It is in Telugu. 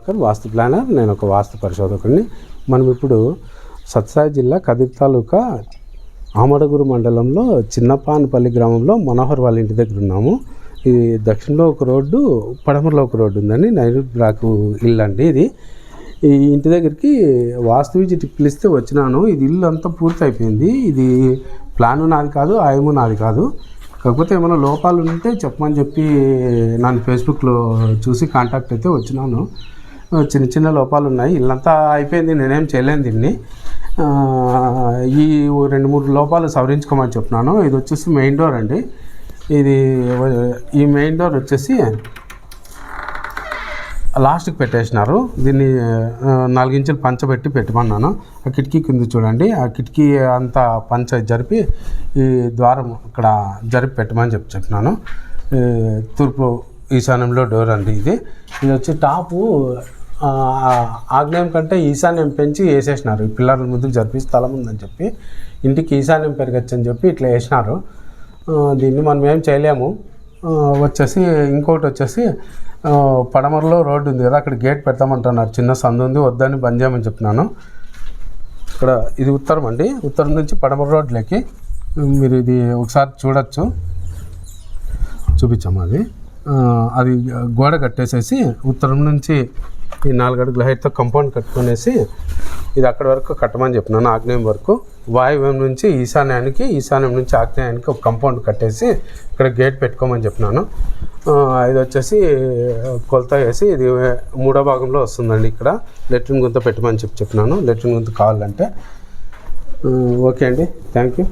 ప్రభాకర్, వాస్తు ప్లానర్. నేను ఒక వాస్తు పరిశోధకుడిని. మనం ఇప్పుడు సత్సాయి జిల్లా కదిరి తాలూకా ఆమడగురు మండలంలో చిన్నపానపల్లి గ్రామంలో మనోహర్ వాళ్ళ ఇంటి దగ్గర ఉన్నాము. ఇది దక్షిణంలో ఒక రోడ్డు, పడమరలో ఒక రోడ్డు ఉందండి. నైరుతి బ్లాకు ఇల్లు అండి ఇది. ఈ ఇంటి దగ్గరికి వాస్తు విజిట్ పిలిస్తే వచ్చినాను. ఇది ఇల్లు అంతా పూర్తి అయిపోయింది. ఇది ప్లాను నాది కాదు, ఆయము నాది కాదు. కాకపోతే ఏమైనా లోపాలు ఉంటే చెప్పమని చెప్పి నన్ను ఫేస్బుక్లో చూసి కాంటాక్ట్ అయితే వచ్చినాను. చిన్న చిన్న లోపాలు ఉన్నాయి. ఇల్లంతా అయిపోయింది, నేనేం చేయలేను దీన్ని. ఈ 2-3 లోపాలు సవరించుకోమని చెప్తున్నాను. ఇది వచ్చేసి మెయిన్ డోర్ అండి. ఈ మెయిన్ డోర్ వచ్చేసి లాస్ట్కి పెట్టేసినారు. దీన్ని 4 ఇంచులు పంచబెట్టి పెట్టమన్నాను. ఆ కిటికీ కింద చూడండి, ఆ కిటికీ అంతా పంచ జరిపి ఈ ద్వారం ఇక్కడ జరిపి పెట్టమని చెప్పినాను. తూర్పు ఈశాన్యంలో డోర్ అండి ఇది. ఇది వచ్చి టాపు ఆగ్నేయం కంటే ఈశాన్యం పెంచి వేసేసినారు. ఈ పిల్లర్ల ముందుకు జరిపి స్థలం ఉందని చెప్పి ఇంటికి ఈశాన్యం పెరగచ్చని చెప్పి ఇట్లా వేసినారు. దీన్ని మనం ఏం చేయలేము. ఇంకొకటి వచ్చేసి పడమరలో రోడ్డు ఉంది కదా, అక్కడ గేట్ పెడతామంటున్నారు. చిన్న సందు ఉంది, వద్దని బంద్ చేయమని చెప్పినాను. ఇక్కడ ఇది ఉత్తరం అండి. ఉత్తరం నుంచి పడమర రోడ్లోకి మీరు ఇది ఒకసారి చూడొచ్చు, చూపించాము. అది గోడ కట్టేసేసి ఉత్తరం నుంచి ఈ 4 అడుగుల హైట్తో కాంపౌండ్ కట్టుకునేసి ఇది అక్కడి వరకు కట్టమని చెప్పినాను. ఆగ్నేయం వరకు, వాయువ్యం నుంచి ఈశాన్యం నుంచి ఆగ్నేయానికి ఒక కాంపౌండ్ కట్టేసి ఇక్కడ గేట్ పెట్టుకోమని చెప్పినాను. ఇది వచ్చేసి కొలత వేసి ఇది 3వ భాగంలో వస్తుందండి. ఇక్కడ లెట్రిన్ గుంత పెట్టమని చెప్పినాను. లెట్రిన్ గుంత కావాలంటే. ఓకే అండి, థ్యాంక్ యూ.